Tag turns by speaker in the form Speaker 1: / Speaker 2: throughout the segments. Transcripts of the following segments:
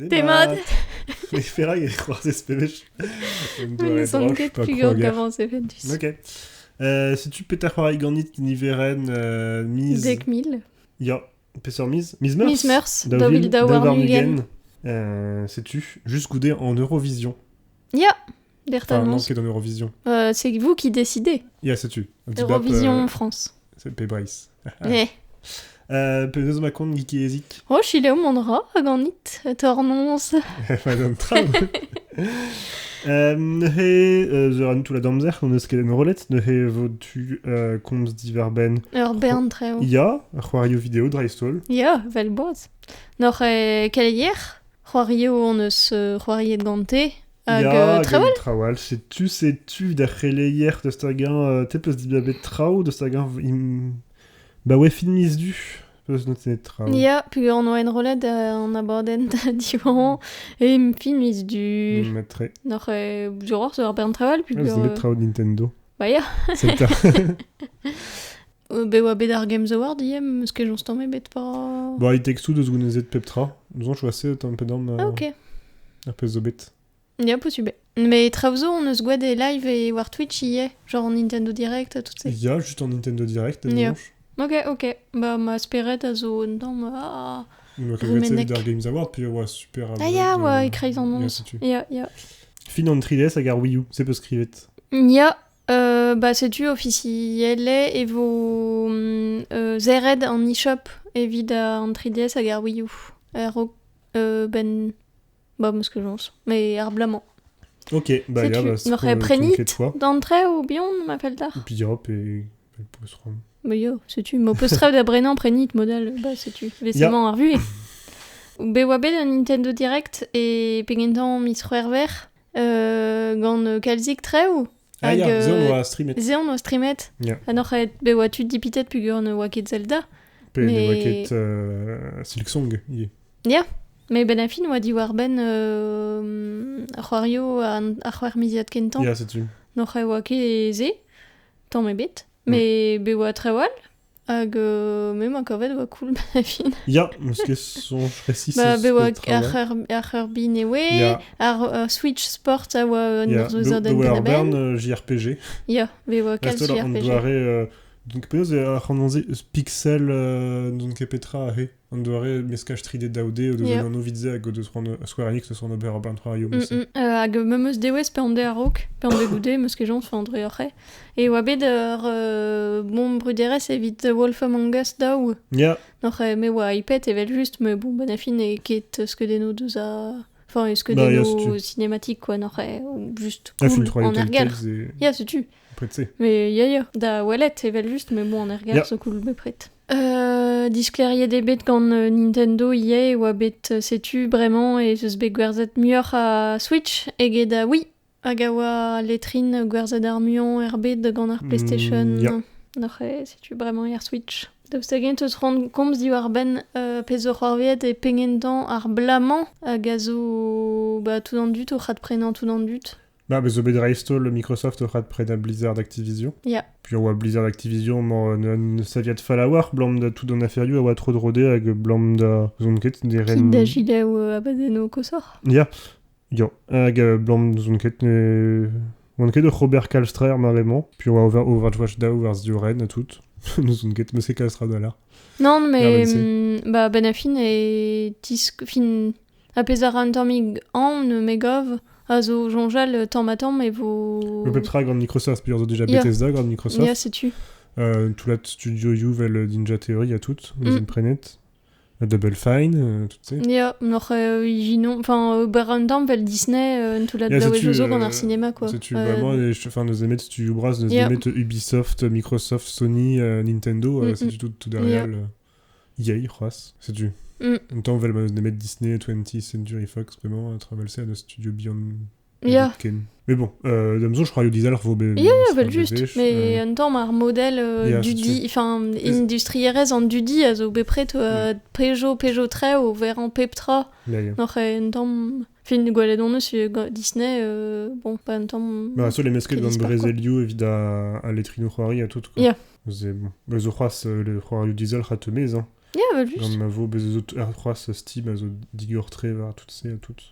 Speaker 1: Des maths.
Speaker 2: Mais Ferrag est croisé ce pêche.
Speaker 1: Mais sont que plus grands qu'avant, c'est Ventus.
Speaker 2: Ok. Si tu Peter Horaiganit, Niveren, Mise.
Speaker 1: Dek 1000.
Speaker 2: Ja, Pesser Mise. Mise Meurs.
Speaker 1: Miss Meurs, David Dauernugen.
Speaker 2: Sais-tu, juste goûter en Eurovision.
Speaker 1: Ja,
Speaker 2: Enfin,
Speaker 1: d'Ertanons.
Speaker 2: non, qui est dans Eurovision.
Speaker 1: C'est vous qui décidez.
Speaker 2: Ja, sais-tu.
Speaker 1: Eurovision France.
Speaker 2: C'est Pébrace.
Speaker 1: Eh.
Speaker 2: Penezo Macon, Giki Ezik.
Speaker 1: Oh, Chile au Mondra, Aganit, Tornons.
Speaker 2: Madame Traum. Zoran tout la damzer, on est une roulette, ne he votu combs diverben.
Speaker 1: Bern très haut.
Speaker 2: Ja, Aquario vidéo, Drystol.
Speaker 1: Ja, vel boz. Noch hier, Roario on se Roarie de Ganté.
Speaker 2: Ja,
Speaker 1: Trawal.
Speaker 2: Trawal. Sais-tu, d'après les hier de Stagan, t'es plus d'Ibabé Trau, de Stagan, bah ouais, filmis du. Peut-se noter Trau.
Speaker 1: Ja, puis on a une roulette en abordant divan et film du.
Speaker 2: Mettrai.
Speaker 1: Noch genre sur Bern Trawal puis.
Speaker 2: Ah, vous mettez Trau Nintendo.
Speaker 1: Bah ja.
Speaker 2: C'est ça.
Speaker 1: Bewa Bedar Games Award, yem, ce que j'en stemme bête pas.
Speaker 2: Bah, il texte tout de secondes de Peptra. Nous on choisi un peu d'homme.
Speaker 1: Ah, ok.
Speaker 2: Un peu zobet.
Speaker 1: Ja, possible. Mais Travzo, on se guade des live et war Twitch y est. Genre en Nintendo Direct, tout ça.
Speaker 2: Il y a juste en Nintendo Direct,
Speaker 1: Ja.
Speaker 2: dimanche.
Speaker 1: Ok. Bah, ma spérette à zo, non, ah.
Speaker 2: Donc,
Speaker 1: Rumenek.
Speaker 2: c'est Games Award, puis ouais, super.
Speaker 1: Ah, ja, ouais, il crée en
Speaker 2: Ja,
Speaker 1: ons.
Speaker 2: sais-tu.
Speaker 1: Ja.
Speaker 2: Fin en 3DS à Gar Wii U, c'est peu scrivet.
Speaker 1: Ja, bah, c'est-tu officiel et vos Zered en eShop et vide en 3DS à Gar Wii U. Ben. Bah, parce que j'en sais. Mais arblamment.
Speaker 2: Ok, bah,
Speaker 1: C'est
Speaker 2: ja,
Speaker 1: tu.
Speaker 2: bah, c'est
Speaker 1: N'aurait prénit
Speaker 2: fois.
Speaker 1: d'entrée ou bien, m'appelle tard.
Speaker 2: Et puis hop, et le post-rom.
Speaker 1: Bah yo, c'est-tu. Mo postrave d'abrenan prénit modèle. Bah, c'est-tu. Vécément à revu. BWB de Nintendo Direct et Pegentan Miss Vert. Gant Kalzik très ou.
Speaker 2: Ah, ja, Zone va streamer.
Speaker 1: Zéon no streamet.
Speaker 2: Ja.
Speaker 1: Alors, bewa tu dis peut-être plus gant Waket Zelda.
Speaker 2: Puis
Speaker 1: Mais-
Speaker 2: les waquettes Silksong, y est.
Speaker 1: Mais ben affin wa di war ben Roario a c'hwer miziat kentan.
Speaker 2: Ja, sais-tu.
Speaker 1: Noch e oa ket ze, tamm e bet. Me be oa trewal, hag me ma kavet oa cool ben affin.
Speaker 2: Ja, parce que son précis,
Speaker 1: Ba be oa
Speaker 2: travail.
Speaker 1: ar bin e we,
Speaker 2: Ja.
Speaker 1: ar Switch Sport a oa
Speaker 2: Ja,
Speaker 1: nor zo zaden
Speaker 2: de
Speaker 1: ben a ben.
Speaker 2: Warbern, JRPG.
Speaker 1: Ya, be oa kal
Speaker 2: Reste là, on
Speaker 1: JRPG.
Speaker 2: doit donc peut-être pixel donc Petra on doit mescage 3D daude de
Speaker 1: Ja.
Speaker 2: no vidze à go de Square Enix sur no Warbern Trario aussi.
Speaker 1: Hag memeus dewez pe an de a-raok, pe an de goude, meus ket jons fa andre oc'he. E oa bet bon bruderez evit Wolf Among Us daou.
Speaker 2: Ja,
Speaker 1: Noch me oa ipet evel just, me bon ben affin e ket skeudenno deus a... Enfin,
Speaker 2: Bah, ja,
Speaker 1: skeudenno
Speaker 2: c'est
Speaker 1: cinématique, quoi, noch ou juste
Speaker 2: la fin
Speaker 1: cool,
Speaker 2: 3
Speaker 1: en ergal.
Speaker 2: et
Speaker 1: Ya, c'est-tu.
Speaker 2: après tu sais.
Speaker 1: Mais ya, da wallet evel just, me bon en ergal,
Speaker 2: Ya.
Speaker 1: so cool bepret. Disclarier des bet gant Nintendo ie, oa bet sais-tu vraiment, et zeus bet gwerzet muioc'h a Switch, eget a oui, hag a oa letrin gwerzet ar muion erbet gant ar PlayStation.
Speaker 2: ya.
Speaker 1: Noch sais-tu vraiment ar Switch. Daoust hag eus rend komz di war ben pezo c'hoarvet e pengentan ar blamant hag a zo bah, tout an dut, o c'had prenant tout an dut.
Speaker 2: Bah, mais The Drystol, Microsoft aura de près d'un Blizzard Activision.
Speaker 1: Ya.
Speaker 2: Puis on voit Blizzard Activision, ne saviat falawar, blam da tout d'en aferioù, a oa trop de rodé, hag blam da zonket, des
Speaker 1: Kid
Speaker 2: rennes.
Speaker 1: da gilet ou abadeno kosor.
Speaker 2: Ja, jo, hag blam zonket ne... Zonket de Robert Kalstrer, marrément. Puis on va Overwatch da, vers Zioren, tout. Nous zonket, mais c'est Kalstra da là.
Speaker 1: Non, mais
Speaker 2: Ah,
Speaker 1: bah, ben affin et tisk fin a pezar an tammig an megov a zo jonjal tamm mais vo...
Speaker 2: Le Petra, grande Microsoft, puis on a déjà
Speaker 1: Ya.
Speaker 2: Bethesda, grande Microsoft.
Speaker 1: Ya, sais-tu.
Speaker 2: Tout la studio Juvel Ninja Theory, à toutes, les imprenet. Double Fine, tout ça.
Speaker 1: Ya, noch iginon, enfin, baran tamm vel Disney, tout la
Speaker 2: Ya,
Speaker 1: daouet
Speaker 2: sais-tu,
Speaker 1: jozo gant ar cinéma, quoi.
Speaker 2: C'est-tu vraiment, enfin, nos émettes Studio Bras, nos
Speaker 1: Ya.
Speaker 2: émettes Ubisoft, Microsoft, Sony, Nintendo, c'est tout derrière. EA, croise, c'est-tu. En même temps, on va nos émettes Disney, 20th Century Fox, vraiment, traverser à nos studios Beyond.
Speaker 1: Ya.
Speaker 2: Mais bon, d'Amazon, je crois que Diesel, faut
Speaker 1: Ya, vel just, mais un tamm ar modèle
Speaker 2: Ya,
Speaker 1: dudi, enfin, industriérez en dudi a zo bepret Peugeot tre o ver an peptra. Noch un tamm... Fin gwelet on eus Disney, bon, pas un tamm...
Speaker 2: Bah, sur les mesquets dans
Speaker 1: Dispar,
Speaker 2: Brésilio, évidemment, à l'étrino Huari, à tout, quoi.
Speaker 1: Ya.
Speaker 2: C'est bon. Mais je crois que le Huari Diesel, ratemez, hein.
Speaker 1: Ja, just.
Speaker 2: Gant ma vo bezzo ar c'hoaz Steam a zo digor-tre war tout.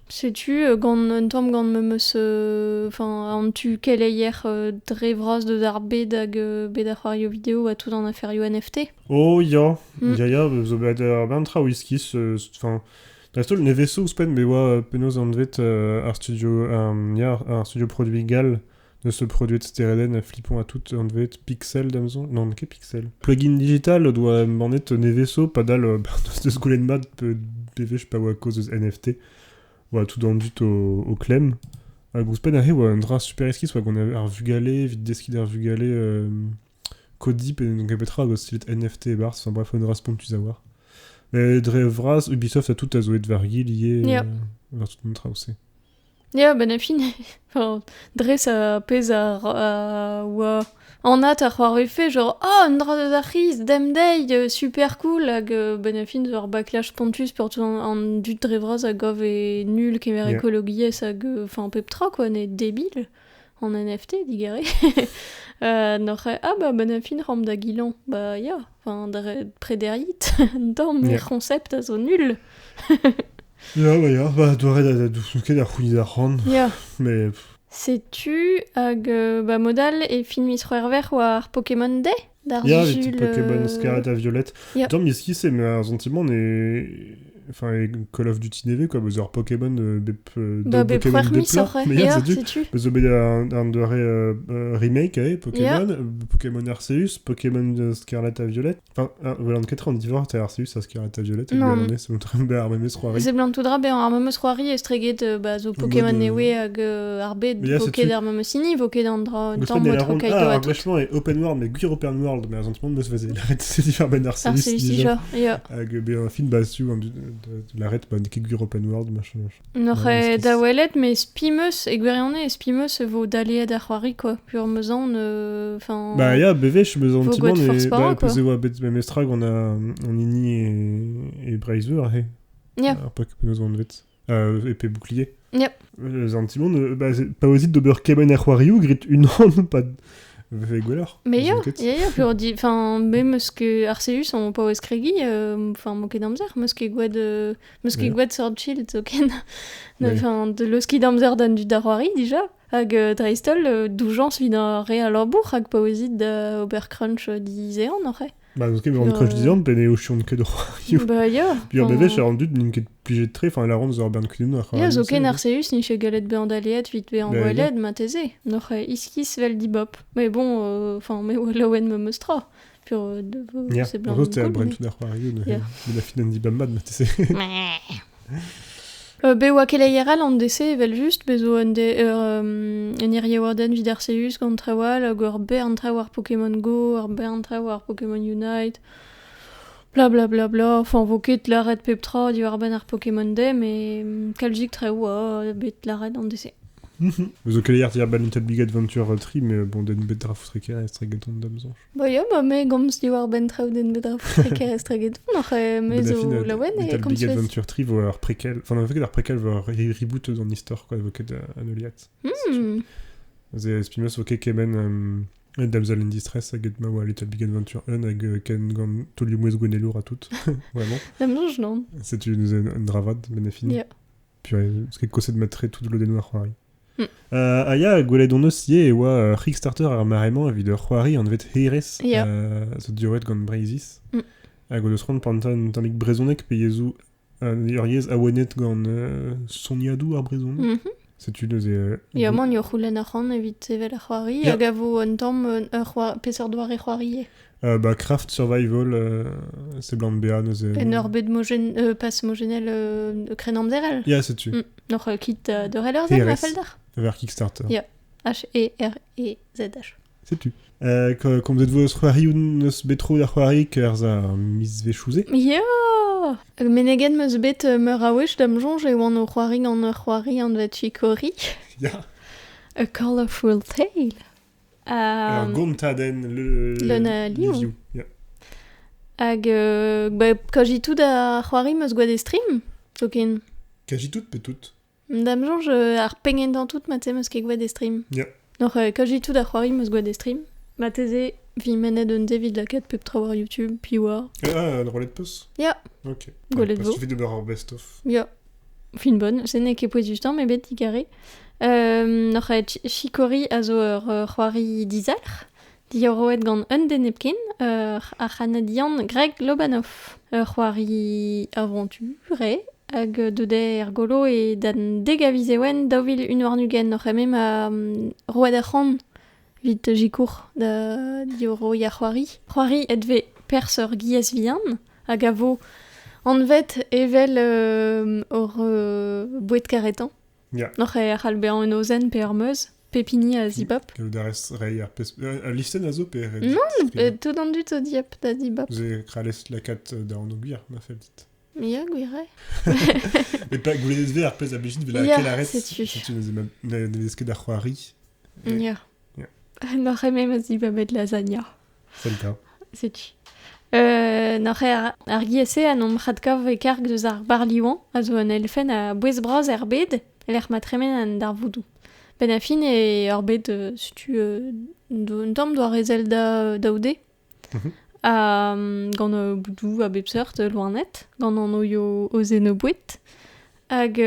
Speaker 1: Sais-tu, gant un tamm gant me meus... an tu keleier dre vras deus ar bed hag bed ar c'hoario vidéo a tout an aferioù NFT.
Speaker 2: Oh, ya, zo bet ar ben tra whiskis, Restol ne vezo ouzpen be oa penaos an vet ar studio produit gal de ce produit stereden flippon à tout en vet pixel d'Amazon non ket pixel plugin digital doit manet ne vezo pas dal de ce goulen mat bv je pas à cause de NFT ou tout dans dut au clem a gouspen a he ou un dra super esquisse soit qu'on a ar vugale vite deski d'ar vugale codip et donc petra go style NFT et bars enfin bref on dra tu savoir mais dre vras Ubisoft a tout a zo et vargi lié vers tout montra aussi.
Speaker 1: Ja, ben a fin, dre sa pez oa an at ar c'hoar efe, genre, un dra deus ar c'hiz, dem dei, super cool, hag ben a fin ur backlash pontus per tout an dut dre vras a gov e nul kemer ekologiez hag, pep tra, quoi, ne débil, en NFT, digare. N'oc'h ben a fin ram da gilan, ya, prederit, dorm, les concepts a zo nul.
Speaker 2: Ja, doare da douket ar c'houniz ar c'hant.
Speaker 1: Ja.
Speaker 2: Mais...
Speaker 1: Sais-tu hag modal e filmis c'hwerver war Pokémon Day d'ar
Speaker 2: Ya, vit Pokémon Scarlet a Violet.
Speaker 1: Ja.
Speaker 2: Dorm eskis mais ar sentiment e Call of Duty neve, quoi, bezo ar Pokémon bep Pokémon
Speaker 1: mis
Speaker 2: depla.
Speaker 1: oc'h,
Speaker 2: Mais ya,
Speaker 1: sais-tu
Speaker 2: bezo bet an doare remake, Pokémon, Pokémon Arceus, Pokémon Scarlet a Violet. Enfin, voilà, an ketre an divor te Arceus a Scarlet a Violet, et
Speaker 1: Non.
Speaker 2: bien c'est montre be ar memes c'hoari.
Speaker 1: C'est blanc tout drap ar memeus c'hoari e streget zo Pokémon newe hag ar bet voket ar memeus ini, voket an dra un tamm votre kaito a tout.
Speaker 2: Vachement et open world, mais guir open world, mais ar sentiment meus faze l'arrêt c'est diffère ben Arceus
Speaker 1: déjà. Ja.
Speaker 2: Hag un film basu de l'arrêt ket guir open world machin.
Speaker 1: N'oc'h da welet, mais spimeus, e gwerianne, spimeus vo daliet ar c'hoari, quoi. Pur meuzan,
Speaker 2: Bah ya, bevech meus
Speaker 1: Faut
Speaker 2: sentiment,
Speaker 1: gouet force
Speaker 2: et
Speaker 1: para, quoi.
Speaker 2: peze oa bet mestrag on a ini et Braizeur,
Speaker 1: Ja.
Speaker 2: ar Pokémon an vet. Épée bouclier.
Speaker 1: Ja.
Speaker 2: Sentiment, pas osit d'ober kemen ar c'hoarioù, grit unan, pas... Ve gweler.
Speaker 1: Mais ya, pur di, meus ke Arceus on pa oez kregi, moket d'amzer, meus ket gwed Sword Shield, zo ken. De leus ket d'amzer dan du darwari, dija, hag dreistol, doujans vid an re a labour, hag pa oezit da Obercrunch dizean, oc'h.
Speaker 2: Bah, donc, mais on crush disant, ben et au chion que de royaume.
Speaker 1: Bah, ya.
Speaker 2: Puis, en bébé, j'ai rendu d'une quête pligée de trait, enfin, la ronde, vous aurez bien de cuisine.
Speaker 1: Ya, zo ken Arceus, ni che galet be an daliet, vite be an gwelet, ma teze. N'oc'h iskis vel di bop. Mais bon, mais laouen me meustra. Puis, c'est blanc.
Speaker 2: Ya, c'était un brin tout d'arroyaume, mais la fin d'un di bambad, ma teze.
Speaker 1: Be oa keleier an dese vel just bezo en irie warden vid Arceus gant trewal hag ur be an trew ar Pokémon Go, ar be an trew ar Pokémon Unite, blablabla, voket l'arret pep tra di war ben ar Pokémon Day, mais kaljik trew bet l'arret an dese.
Speaker 2: Vous avez hier dire Little Big Adventure Tree, mais bon, den bet dra foutre estregeton d'amzonch.
Speaker 1: Bah ya, me gomz di war ben trew den bet dra foutre estregeton, me zo laouen e kom
Speaker 2: Little Big Adventure Tree vo ar prequel, enfin, voket ar prequel vo ar reboot dans l'histoire, quoi, voket anoliat. Ze spimeus voket kemen Damsel in Distress hag et ma oa Little Big Adventure 1 hag ken gant toliou mouez gonelour a tout, vraiment.
Speaker 1: Damzonch non.
Speaker 2: C'est une dravad, ben a fini.
Speaker 1: Ya.
Speaker 2: Puis, ce qui koset matre tout le den ar c'hoari. Aya gwelet on eus ye e oa Kickstarter ar maremañ evit ur c'hoari an vet heirez zo diouet gant Breizis. Hag o deus ront pantan tamik brezonek pe yezou ur yez awenet gant Soniadou ar brezonek. Setu deus
Speaker 1: Ya man yo c'houlen ar c'han evit sevel ar c'hoari, hag a vo un tamm peseurt doare e c'hoari.
Speaker 2: Craft Survival, c'est blanc de BA, nous
Speaker 1: En ur bet pas mogenel kren amzerel.
Speaker 2: Ya, setu.
Speaker 1: Noc'h kit de reller zen, ma feldar.
Speaker 2: Vers Kickstarter.
Speaker 1: Ya. H-E-R-E-Z-H.
Speaker 2: Setu. Kom zet vo eus c'hoari ou neus betro d'ar c'hoari ker za mis ve chouze.
Speaker 1: Ya! Menegen meus bet meur a wech damjonj e oan o c'hoari an ur c'hoari an vet chikori.
Speaker 2: Ya.
Speaker 1: A Colorful Tale.
Speaker 2: Gontaden le
Speaker 1: na liv.
Speaker 2: Ya.
Speaker 1: Hag, kajitou da c'hoari meus gwad e stream, zo ken.
Speaker 2: Kajitout pe tout.
Speaker 1: Damjonj ar pengen dan tout ma te meus ket gwad e stream.
Speaker 2: Ya.
Speaker 1: Noc'h kajitou da c'hoari meus gwad e stream. Ma teze Vi menet un David laket pep trawar YouTube, pi war.
Speaker 2: Ah, un roulette puss.
Speaker 1: Ya.
Speaker 2: Ok.
Speaker 1: Gwelet
Speaker 2: Parce
Speaker 1: vo.
Speaker 2: que tu fais de beurre best-of.
Speaker 1: Ya. Fin bonne, c'est ne ket poez justan, mais bet digare. Noch Chikori a zo c'hoari dizalr. Di roet gant un denepken, a chanadian Greg Lobanov. C'hoari aventure, hag deude golo e dan degavizewen daouvil un warnugen. Noch même a roet a c'han vit jikour da dioro ya c'hoari. C'hoari edve pers ur giez vian, hag a vo anvet evel bouet karetan.
Speaker 2: Ja.
Speaker 1: Noch c'hall bean un ozen pe ur meuz, pepini a zibap.
Speaker 2: Dares rei ar pes... Listen a zo pe...
Speaker 1: Non, tout an dut o diap da zibap.
Speaker 2: Vous avez kralest lakat da an oguir, ma fait dit.
Speaker 1: Ya, gwire.
Speaker 2: Mais pas goulet de ar pes a bejit vela
Speaker 1: Ya,
Speaker 2: kel arrêt.
Speaker 1: setu.
Speaker 2: Tu ne deske da c'hoari.
Speaker 1: Ya.
Speaker 2: Ya.
Speaker 1: Noch même a zibabet lasagna.
Speaker 2: C'est le cas.
Speaker 1: Setu. Noch ar giese an om c'hadkav e karg deus ar barliouan, a zo an elfen a bouez braz er bed, l'er matremen an dar voudou. Ben a fin e ur bed, setu, un tamm doa rezel daoude, gant boudou a bep seurt loanet, gant an oio o zen o bouet, hag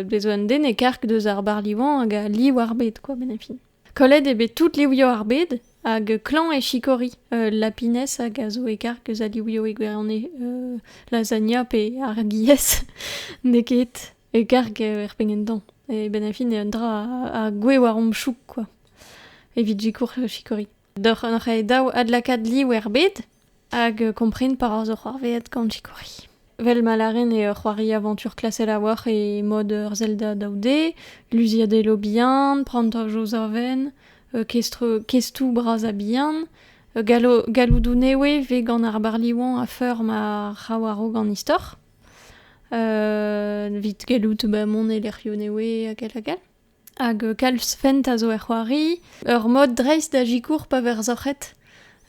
Speaker 1: bezo an den e karg deus ar barliouan hag a li war bed, quoi, ben a fin. Kollet ebe tout liouio ar bed, hag klan e chikori, lapines hag a zo e karg eus a liouio e gwerane lasagna pe ar giez neket e karg er pengendan. E ben a fin e un dra a gwe war om chouk, quoi. Evit jikour chikori. D'or an e daou adlakad li wer bed, hag kompren par ar zo c'hoarveet gant chikori. Vel malaren e c'hoari aventur klasel a war e mod ur Zelda daoude, luziad e lo bihan, pranta joz aven, kestou braz a bihan, galoudou newe ve gant ar barliouan a feur ma c'hawaro gant istor. Vit galout ba mon e lerio newe a gal. Hag kalz fent a zo e c'hoari, ur mod dreiz da jikour pa ver zoc'het.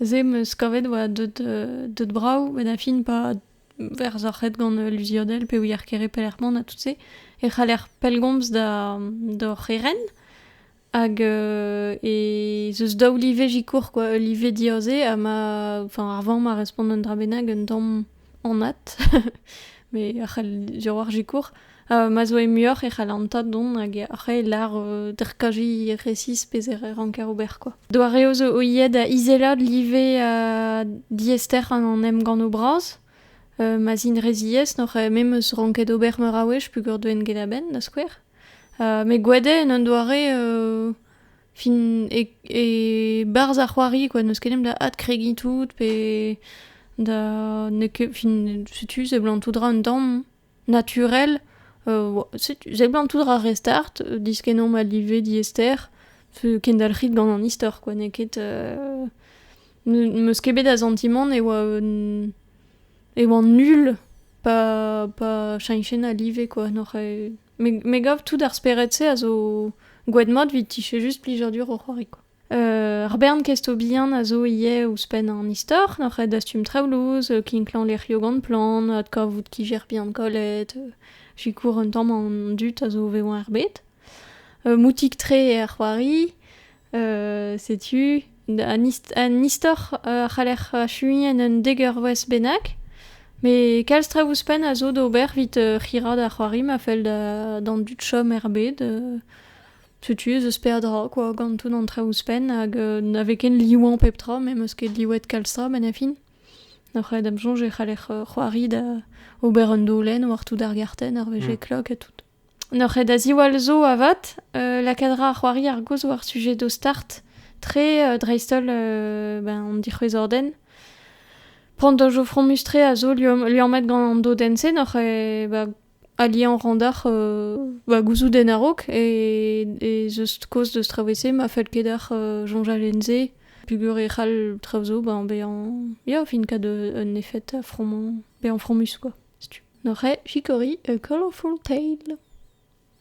Speaker 1: Zem eus kavet oa deud brau, ben a fin pa ver zoc'het gant luziodel pe ouier kere pelerman a tout se. E c'haller pelgomz da c'heren. Hag e zeus daou live jikour, quoi, live dioze, a ma... Enfin, arvan ma respond un dra benag un tamm an at. Mais a c'hall zior jikour. Ma zo e muor e c'hall an tad don hag a c'hall lar derkaji resis pez er ranker ober, quoi. Doa reo zo o ied a izelad live a diester an em gant o braz. Ma zin reziez, noch mem eus ranket ober meur a wech pugur doen gelaben da skwer. Me gwede en an doare fin e barz ar c'hoari, quoi, neus kenem da hat kregitout pe da neke fin setu zeblant toudra un tamm naturel, setu zeblant toudra restart diskenom ma live diester kendal c'hit gant an istor, quoi, neket meus kebet a zantimant e oa nul pa chañchen a live, quoi, noch me gav tout ar speret se a zo gwed mod vit tiche just plijer dur o c'hoari, quoi. Ar bern kesto bihan a zo ie ouzpen an istor, noch ed astum traoulous, kinklan lec'hio gant plan, ad kavout ki ger bihan kollet, jikour un tamm an dut a zo veoan ar bet. Moutik tre e ar c'hoari, setu, an istor a c'haller a chuien un deger wes benak, me kalz tra ouzpen a zo d'ober vit c'hirad ar c'hoari ma fel d'an dut chom er bet, setu eus per dra, quoi, gant tout an tra ouzpen hag n'ave ken liouan pep tra, me meus ket liouet kalz tra ben a fin. Noch ed am jonge e c'haller c'hoari da ober un dolen war tout ar garten ar vege klok et tout. Noch ed a ziwal zo avat, la kadra ar c'hoari ar goz war sujet do start tre dreistol an dic'hwez orden. Prant jo front mustre a zo lui en met gant an do dense, noch ali an randar gouzou den a-raok e zeus koz deus travese ma fel kedar jonja lenze pugur e c'hall travzo be an fin kad un effet a front be an front mus, quoi. Noch chikori a colorful tale.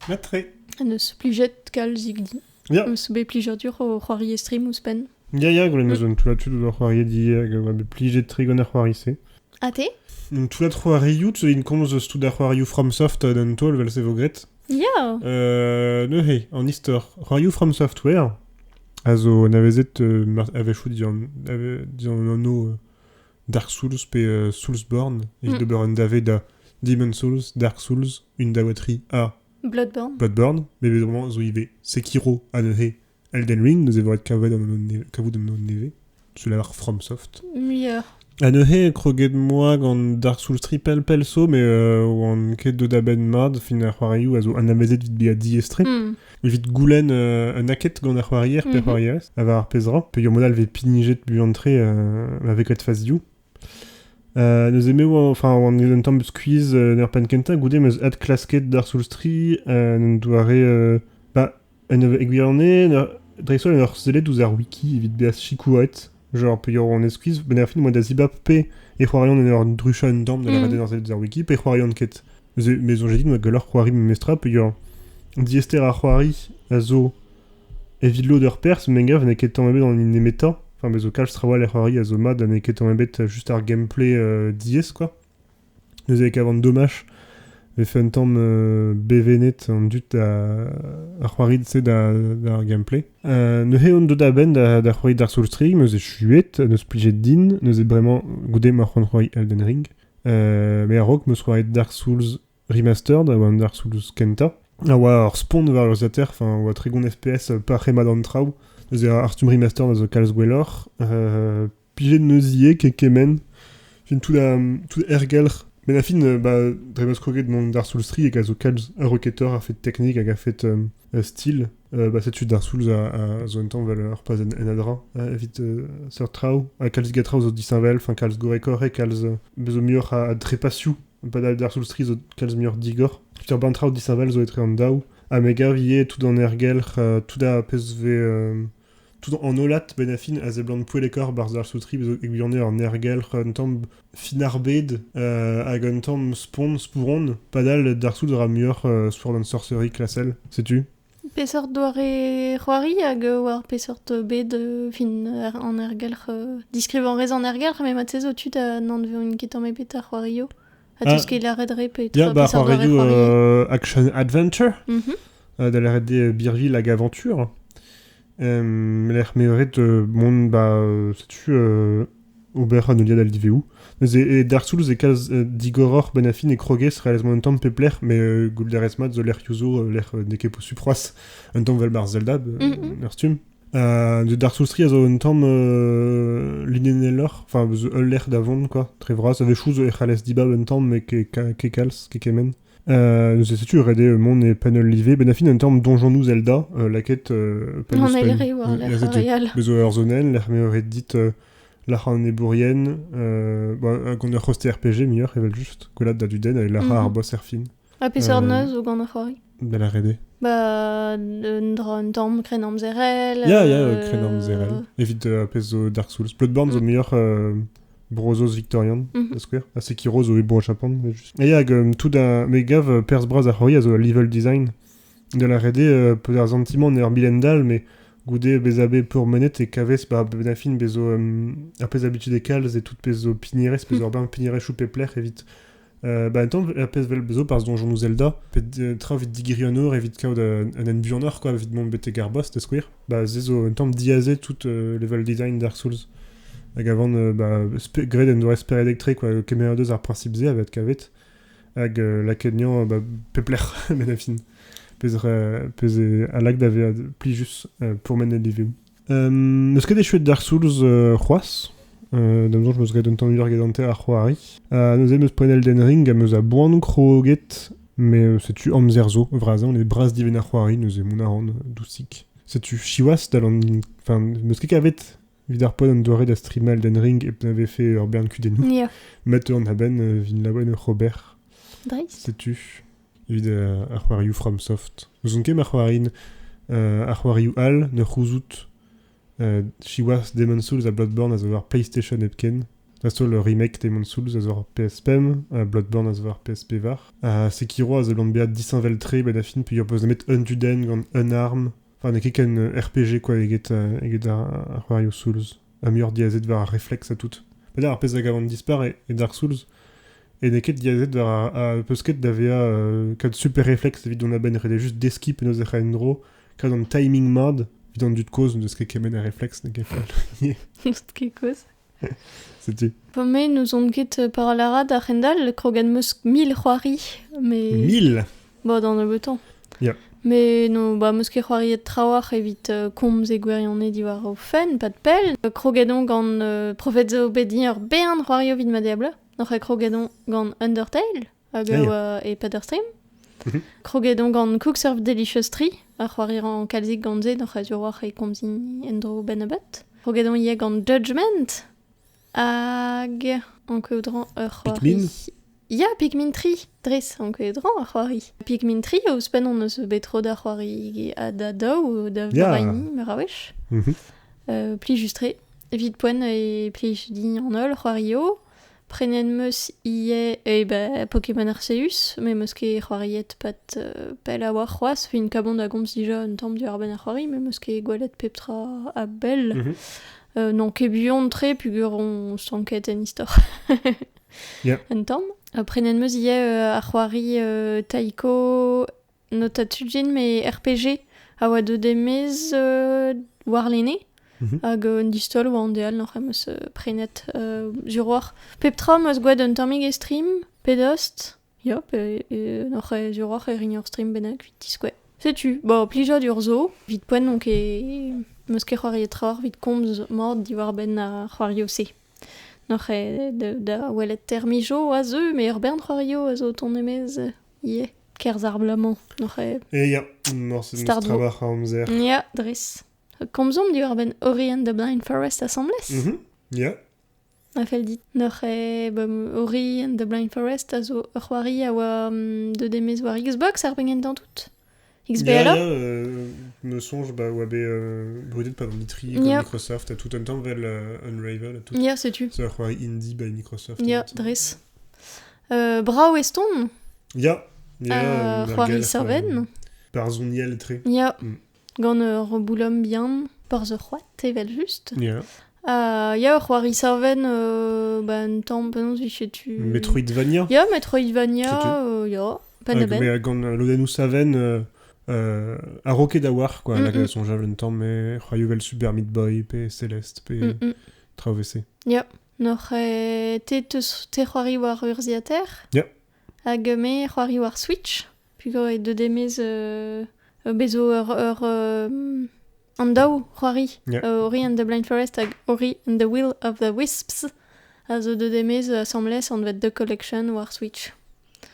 Speaker 2: Matre.
Speaker 1: An eus plijet kal zigdi.
Speaker 2: Ja.
Speaker 1: Eus be plijer dur o c'hoari estrim ouzpen.
Speaker 2: Ya, goulen eus un tout la tud o c'hoari di hag oa be plijet tri gant ar c'hoari se.
Speaker 1: A te?
Speaker 2: Tout la c'hoarioù, tu in komz eus tout ar c'hoarioù FromSoft d'an tol vel se vogret.
Speaker 1: Ya!
Speaker 2: Ne he, an istor. C'hoarioù From Software, Also navezet avechou dian anno Dark Souls pe Soulsborne, evit d'ober un dave da Demon Souls, Dark Souls, une dawatri a
Speaker 1: Bloodborne,
Speaker 2: mais vraiment zo ive Sekiro a neuhe Elden Ring, nous evot kavout an no neve, sur la FromSoft.
Speaker 1: Meilleur.
Speaker 2: A neuhe kroget moi gant Dark Souls 3 pelso, mais oan ket de daben mad, fin ar c'hoarioù, a zo an avezet vit be a diestre. Evit goulen un aket gant ar c'hoarier, per c'hoarierez, a ar pezra, pe yo modal ve pinijet buantre avec ret fazioù. Neus eme enfin oan un tamm squeeze ner pankenta goude meus ad klasket Dark Souls 3 n'en doare en egwierne dreisol en ur zelet ouz ar wiki evit beas chikouet genre pe yor an squeeze ben ar fin moa da zibap pe e c'hoarion en ur drucha un tamm da la rade ur zelet ar wiki pe c'hoarion ket mais on j'ai dit que leur c'hoari mestra pe yor diester ar c'hoari a zo evit lo d'ur pers mengav ne ket tamm dans une meta. Enfin, mais au calme, Strawal et Rory, à Zoma, d'un équeton un bête juste un gameplay d'IS, quoi. Nous avons qu'avant dommage, mais fait un temps BVNet en dut à Rory, tu sais, d'un gameplay. Nous avons deux daben d'à Rory Dark Souls 3, nous avons chuet, nous spliget din, nous avons vraiment goudé marron Rory Elden Ring. Mais à Rock, nous avons Dark Souls Remastered, ou un Dark Souls Kenta. Ah ouais, alors spawn vers le zater, enfin, ou à Trigon FPS, pas Rema d'Antrau. Nous avons Artum Remaster dans le Calswellor, pigé de Neusier, Kekemen, fin tout Ergelr. Mais la fin, Dremas Kroget dans Dark Souls 3 et Gazo Kals, un rocketeur a fait technique, a fait style. C'est Dark Souls à zone temps, valeur pas en adra, vite Sertrau, à Kals Gatrau, zo Dissinvel, fin Kals Gorekor et Kals Bezomur à Drepasiu, pas Dark Souls 3, zo Kals Mur Digor. Peter Bantrau Dissinvel, zo etre en Dao. A mega vie tout dans Ergelr, tout da PSV. Tout en olat benafin a zeblant pouelekor barz ar soutri egwionne en Ergelr un tamm finarbed hag un tamm spouron padal Dark Souls ra muur Sword and Sorcery klassel, sais-tu?
Speaker 1: Pesort doare c'hoari hag war pesort bed fin en Ergelr diskrivant rez en Ergelr mais mat sezo tu da nan veo un ketan mebet ar c'hoario a tout ce qu'il a redre petra pesort doare c'hoari.
Speaker 2: Action Adventure da la redde Birville hag Aventure. L'air meilleur de monde sais-tu Ober Anolia d'Aldiveu et Dark Souls et Kaz Digoror Benafin et Kroges réalisement un temps pepler mais Guldaresmat de l'air Yuzo l'air Nekepo Suproas un temps Velbar Zelda l'air de Dark Souls 3 un temps l'inenelor enfin l'air d'avant quoi très vrai ça avait chose et Khales Dibab un temps mais Kekals Kekemen. Nous sais-tu redé mon et panel livé benafin un terme donjon nous Zelda la quête
Speaker 1: on a l'air war l'air royal
Speaker 2: bezo Herzonen l'air meilleur dit la ran ebourienne qu'on a hosté RPG meilleur et juste que là da du den et la rare boss erfin
Speaker 1: a pesor neus ou gant a c'hoari
Speaker 2: de la redé
Speaker 1: un tamm krenom zerel
Speaker 2: krenom zerel évite peso Dark Souls Bloodborne zo meilleur Brozos Victorian, square. Sekiro zo ebo Japon, mais juste. Et yag tout da megav pers braz a c'hoari a zo level design de la rede peut ar sentiment ner bilendal mais goudé bezabe pour menet et kaves benafin bezo a pez habitude kals et tout pezo pinires pezo urbain pinires chou pepler évite tant a pez vel bezo parce donjon nous Zelda tra vite digrionor évite kaud un enbionor quoi vite mon bete garbos de square zezo tant diazé tout level design Dark Souls. Hag avant gred en doa esper electric quoi Kemera 2 ar principe ze avec kavet hag la kenyan pepler benafin pez a lag d'ave pli just pour mener l'iveu eus ket chouette Dark Souls c'hoaz d'amzon je meus red un tamm ur gedante ar c'hoari nous eus pren Elden Ring a meus a boan kroget mais sais-tu amzerzo vrazan les bras diven ar c'hoari nous eus mon aran dousik sais-tu chiwas d'alon enfin meus ket kavet vidar pod an doare da stream Elden Ring et n'avait fait Urban Kudenou.
Speaker 1: Yeah.
Speaker 2: Mette an haben vin lawen Robert.
Speaker 1: Dreis.
Speaker 2: Sais-tu vid ar c'hoarioù FromSoft. Nous on ket ar c'hoarin ar c'hoarioù al ne c'houzout chiwas Demon Souls a Bloodborne a zo war PlayStation epken. A zo le remake Demon Souls a zo war PSPM, Bloodborne a zo war PSP var. Sekiro a zo lant beat disinvel tre ben a fin puis ur peus met Unduden gant Unarm. Enfin, ne ket ken RPG quoi eget ar c'hoarioù Souls. A muur diazet var ar reflex a tout. Là ar pez hag avant dispar et Dark Souls et ne ket diazet var a peus ket d'avea kad super reflex evit on a ben rede just deski penaos e c'haen dro kad an timing mad vidant du cause de ce qu'est kemen a réflexe de gefal.
Speaker 1: Kekos.
Speaker 2: C'était
Speaker 1: Pomme nous on quitte par la rade à Rendal, Krogan Musk 1000 Huari, mais...
Speaker 2: 1000.
Speaker 1: Bon, dans le beau temps.
Speaker 2: Yeah.
Speaker 1: Mais non, bah, Musk et Huari et Trawar évite Combs et Guerionné d'Ivoire au Fen, pas de pelle. Krogadon gant Profetzo Bedier Béan Huari au vide ma diable. Notre Krogadon gant Undertale, Agawa et Paderstream. Krogadon gant Cookserve Delicious Tree, à Huari en Kalzik Ganze, notre Azuroir et Combsin Endro Benabat. Krogadon yé gant Judgment. Ag en coudran
Speaker 2: Pikmin.
Speaker 1: Ya Pikmin 3 Driss en coudran Huari. Pikmin 3 au spen on ne se betro da Huari a da do ou da Varaini merawesh. Pli justré vite poen et pli jdi en ol Huario. Prenen meus ie et Pokémon Arceus mais meske Huariet pat pel a war Huas fin kabon da gomz dija un tamm du arben a Huari mais meske gwalet peptra a bel. Non kebuon tre puguron sanket en histoire. Un temps. Après nenmeus ie a Huari taiko notatujin mais RPG a oa de demez warlene. Hag un distol oa an deal n'oc'h emeus prenet zuroar. Peptra meus gwed un tammig e stream, pedost. Ya, n'oc'h zuroar e rignor stream bennak, vit tiskwe. Sais-tu, bon, plija d'urzo, vite poen donc e... meus ket c'hoari etrawar vite komz mord diwar ben a c'hoario se. N'oc'h da welet termijo a zeu, me ur bern c'hoario a zo ton emez ie, kerz arblamant. N'oc'h
Speaker 2: Et ya, c'est notre travail à Amzer.
Speaker 1: Ya, driss. Komzom diwar ben Ori and the Blind Forest assemblès.
Speaker 2: Ya.
Speaker 1: A fel dit. N'oc'h Ori and the Blind Forest a zo ur c'hoari a oa de demez war Xbox ar bengen tout. XBLA
Speaker 2: me songe oa brudet pas dans Nitri Microsoft a tout un temps vel Unravel a tout.
Speaker 1: Ya, sais-tu.
Speaker 2: C'est un indie by Microsoft.
Speaker 1: Ya, driss. Brao Eston.
Speaker 2: Ya.
Speaker 1: C'hoari Sarven.
Speaker 2: Par zoniel tre.
Speaker 1: Ya. Gant reboulom bien par the c'hoat evel just.
Speaker 2: Ya.
Speaker 1: Ya, c'hoari Sarven un tamm penons vichet-tu...
Speaker 2: Metroidvania.
Speaker 1: Ya, Metroidvania, ya. Pas de ben.
Speaker 2: Mais gant Lodenous Saven... a roket da war, quoi, la son javel un temps, mais Royuvel Super Meat Boy, P. Céleste, P. Travessé.
Speaker 1: Ya. N'oc'h te c'hoari war Urziater.
Speaker 2: Ya.
Speaker 1: Hag me c'hoari war Switch. Puis e de demez bezo an daou c'hoari. Ori and the Blind Forest hag Ori and the Will of the Wisps. A zo de demez assemblès an vet de collection war Switch.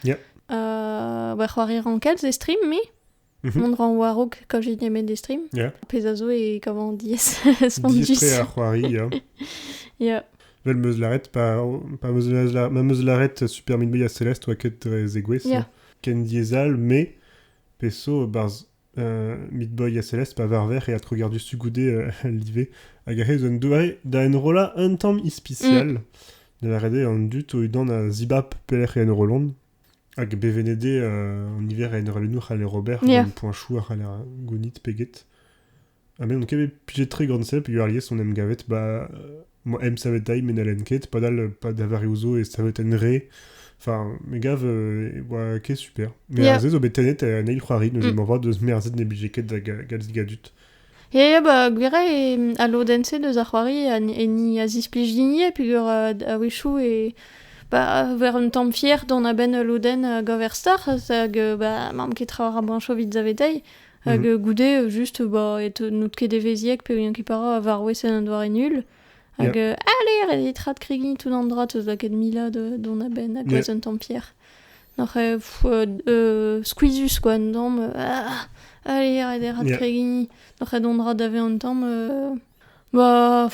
Speaker 2: Ya.
Speaker 1: C'hoari rankel ze stream, me. Mon ran warok quand j'ai aimé des streams.
Speaker 2: Yeah.
Speaker 1: Pesazo et comment dies
Speaker 2: spondus. Dies à Huari, ya.
Speaker 1: Ya.
Speaker 2: Vel meus l'arrête pas meus l'arrête Super Meat Boy a Céleste ou a ket zegwes.
Speaker 1: Ya.
Speaker 2: Ken diesal mais peso barz Meat Boy a Céleste pas varver et a trogar du sugoudé livé a gare zone doare da en rola un temps ispicial. De la rede en dut o udan a zibap peler et en rolond. Hag bevenede en hiver en relenur ale Robert point chou a ale gounit peget. Mais on kebe piget très grande sep yu arlier son em gavet moi em savetai men alenket pas d'avari ouzo et savet en re. Enfin mes gaves ke super. Mais azez o betenet a neil c'hoari nous m'envoie de merzet ne bijeket da gadut.
Speaker 1: Ya, gwere a lodense de za c'hoari ni a zisplijdinie puis a wechou et ver un tamm fier d'on a ben loden gover star hag mam ket tra a brancho vid zavetei hag goude just et nout ket deveziek pe rien ki para a var wesen an doare nul hag allez red trad krigi tout an drat eus ket mila d'on a ben hag wez un tamm fier n'oc'h squeezus quoi un tamm allez red trad krigi n'oc'h d'on drat d'ave un tamm un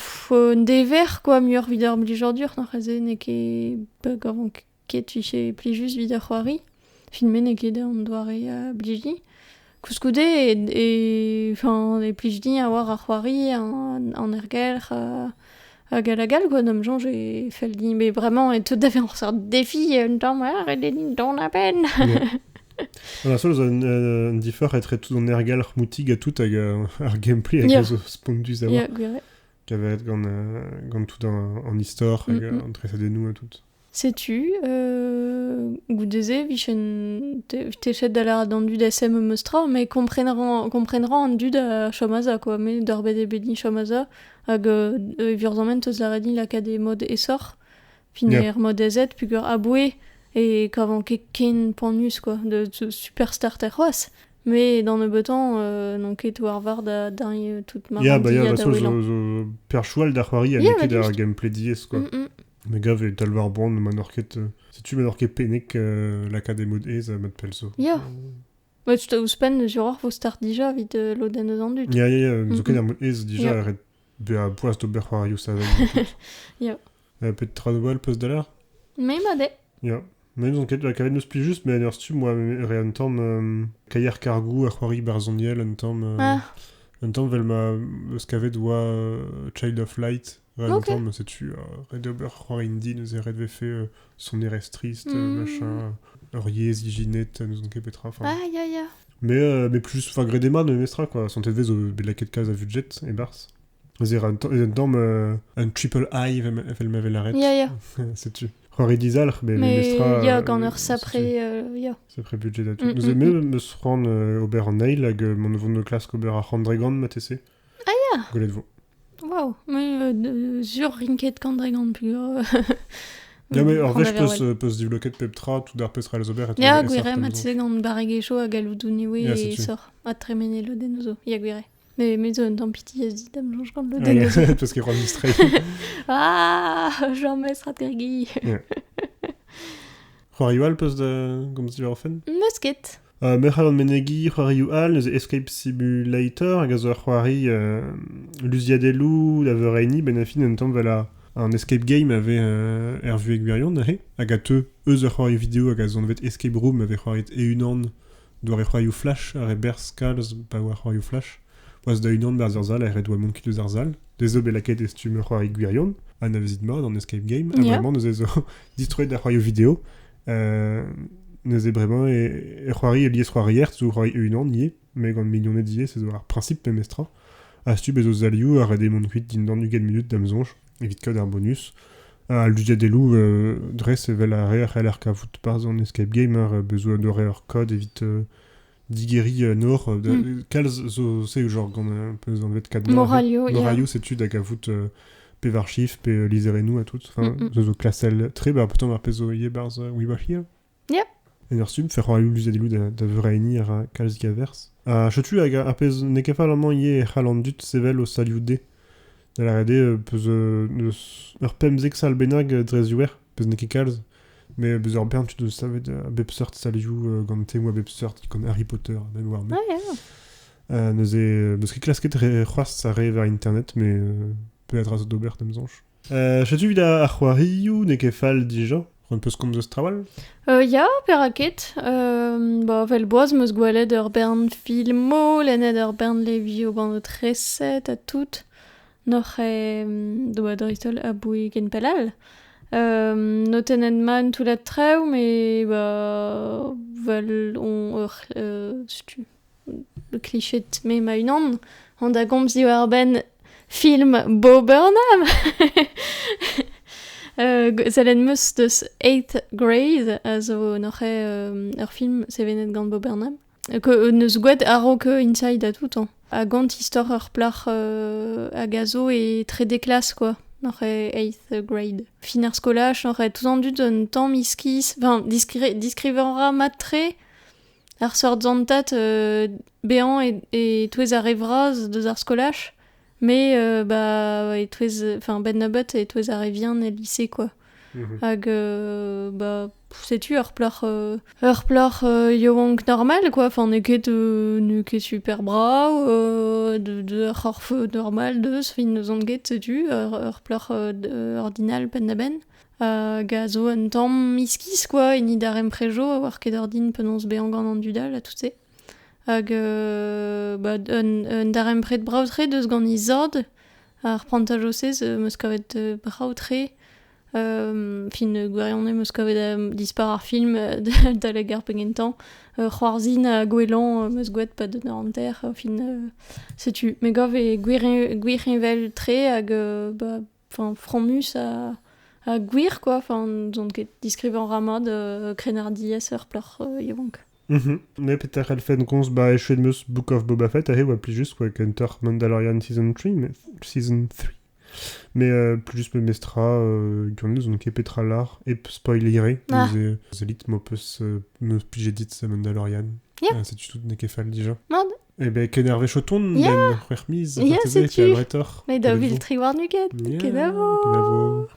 Speaker 1: dever, quoi, mieux vidar blijordur, n'oc'h eze ne ket gavant ket viche plijus vidar c'hoari. Filme ne ket an doare bliji. Koускoude enfin, plijdi a war ar c'hoari an ergelc'h a galagal, quoi, nam jan j'ai fel di, mais vraiment, et tout d'ave an sort défi, un tamm, red edin don a ben.
Speaker 2: La seule un differ être tout en ergal moutig a tout ar gameplay avec les spondus à voir. Qu'avait gant tout en histoire entre ça de nous à tout.
Speaker 1: Sais-tu, goudeze, vichen techet da la dan dud SM meustra, mais comprendra an dud a chamaza, quoi, mais d'orbed e bedni chamaza, hag viurzament eus la redin lakad e mod essor, fin
Speaker 2: Yeah.
Speaker 1: mod EZ, pugur aboué, et kavan ken panus, quoi, de superstar terroas. Mais dans le beton, non ket war var da tout
Speaker 2: Ya,
Speaker 1: marrandi
Speaker 2: ya,
Speaker 1: a
Speaker 2: bah,
Speaker 1: da
Speaker 2: so,
Speaker 1: welan.
Speaker 2: perchoual da c'hoari a
Speaker 1: Ya,
Speaker 2: neket
Speaker 1: bah,
Speaker 2: ar
Speaker 1: just.
Speaker 2: gameplay diez, quoi. Me gav e talvar brand manorket... Si-tu manorket penek lakad e mod ez a mat pelso.
Speaker 1: Ya. Bah, tu t'as ouspen sur or vos start déjà vite l'oden eus an dud.
Speaker 2: Ya, zo ket ar mod ez dija
Speaker 1: Ya.
Speaker 2: ret be a poaz d'ober c'hoarioù savel.
Speaker 1: Ya.
Speaker 2: Pet tradoual peus da l'ar.
Speaker 1: Mais ma de.
Speaker 2: Ya. Mais zo ket la kavet neus pli just, mais ur stu, moi, re an tamm kaier kargou ar c'hoari barzoniel, an tamm... Un temps, vel ma eus kavet oa Child of Light. Red
Speaker 1: Ok.
Speaker 2: temps, sais-tu, red ober c'hoar indi neus e red vefe son erez trist, machin, ur yez, iginet, neus an ket petra, enfin...
Speaker 1: Ya.
Speaker 2: Mais plus, enfin, Gredema ne mestra, quoi. Son TV, zo belaket kaz a budget, e bars. Zer un tamm, un triple I, vel ma vel arret.
Speaker 1: Ya.
Speaker 2: Sais-tu. C'hoari dizalc'h, mais mestra...
Speaker 1: Mais ya gant ur sapre, ya.
Speaker 2: Sapre budget da tout. Nous aimons me se rendre ober an eil hag mon vont de classe ober ar c'handregant matese.
Speaker 1: Ya.
Speaker 2: Golet vo.
Speaker 1: Waouh. Mais sur rinket kandregant pugur.
Speaker 2: Ya, mais ur vech peus divloket peptra, tout d'ar peus ralz ober.
Speaker 1: Ya, gwire matse gant barregecho a galoudouni
Speaker 2: Ya,
Speaker 1: et
Speaker 2: sais-tu.
Speaker 1: sort. A tremene l'oden ozo. Ya, gwire. Mais zo, tant piti ez dit dam jonge gant l'oden ozo.
Speaker 2: Parce qu'il rend distrait.
Speaker 1: Ah, j'en mets strat gergi.
Speaker 2: C'hoari al peus de... Gom si orfen.
Speaker 1: Musket.
Speaker 2: Merc'hal an menegi, c'hoari al, neus Escape Simulator, hag a zo ar c'hoari luziadelou, da vereini, ben a fin un tamm vel an escape game ave er vu egwirion, hag a teu eus ur c'hoari vidéo hag a zon vet escape room ave c'hoarit e unan doar e c'hoari flash, ar e berz kalz pa war c'hoari flash. Oaz da unan berz ar zal, ar e doa monki deus ar zal. Dezo belaket estu me c'hoari gwirion, an a vezit mod an escape game, a
Speaker 1: Ya.
Speaker 2: vraiment neus ezo distruet da c'hoari vidéo. Neus e bremañ e c'hoari e liez c'hoari ert, zo c'hoari e unan nie, me gant milionet die, se zo ar princip pe mestra. Astu bezo zalioù ar ede mont kuit din dan ugen minut dam zonj, evit kad ar bonus. A ludiadelou dres evel ar re ar c'hell ar kavout parz an escape game ar bezo adore ur kod evit digeri nor. Kalz zo se genre gant peus an vet kad
Speaker 1: Moralio, ya.
Speaker 2: Moralio, sais-tu, da gavout pe varchif, pe lizerenou a tout. Enfin, zo klasel tre, ba pourtant ar pezo ie barz we were here.
Speaker 1: Yep.
Speaker 2: En ur stum, fer c'hoari luziadelou da vereini ar kalz gavers. Chetu hag ar pez nekefal amañ ie c'halandut sevel o salioude. Da la rede peus ur pemzek sal benag drezuer, peus neke kalz. Mais beus ur bern tu deus savet bepseurt saliou gant te moa bepseurt gant Harry Potter, ben war me.
Speaker 1: Ya.
Speaker 2: Neus ket klasket c'hoaz a re ver internet, mais pe adras d'ober dem zonj. Chetu vid ar c'hoarioù nekefal dija, un peus komz eus trawal.
Speaker 1: Ya, peraket. Ba, vel boaz meus gwalet ur bern filmo, lennet ur bern levio gant o treset a tout. Noc'h doa dristol a boui gen pelal. Notennet man tout la treu, mais ba, vel on stu. Le clichet me ma unan. On da gomz dio ar ben film Bo Burnham. Zelen meus deus 8th grade, a zo noc'h ur film sevenet gant Bo Burnham. Neus gouet aro ke inside a tout an. A gant istor ur plach a gazo e tre deklas, quoi. Noc'h 8th grade. Fin ar skolach, noc'h tout an dud un tamm iskis, enfin, diskrivera mat tre, ar sort zantat bean et touez a revraz deus ar skolach, mais bah, et touez, enfin, ben nabot et touez a revien e lycée, quoi. Hag, bah, sais-tu, ur plach yoank normal, quoi. Enfin, neket super brau, de c'horf normal deus, fin neus an get, sais-tu, ur plach ordinal pen da ben. Hag a zo un tamm iskis, quoi, e ni darem prejo, a war ket ordin penons bean gant an dudal, a tout se. Hag, bah, un darem pret braoutre deus gant izord, ar prantajosez meus kavet braoutre, fin gwarion meus kavet dispar ar film da la gar pengentan, c'hoarzin a gwelan meus gouet pa de an ter, fin, sais-tu, me gav e gwirhinvel tre hag, bah, fin, fromus a à gwir, quoi. Enfin, zont ket diskrivañ ramad krenardiez ur pleur yevonk.
Speaker 2: Ne peter elfen gomz ba echuet meus Book of Boba Fett a oa plus just quoi kenter Mandalorian Season 3 mais plus juste me mestra gant zont ket petra lar e spoilire zelit mo peus me pije dit Mandalorian.
Speaker 1: Yeah.
Speaker 2: C'est tout ne ket fall déjà.
Speaker 1: Mad.
Speaker 2: Eh ben kenerve choton
Speaker 1: Yeah.
Speaker 2: den c'hwer miz
Speaker 1: Yeah, c'est tu.
Speaker 2: retor.
Speaker 1: Mais da vil tri war nuket. Kenavo.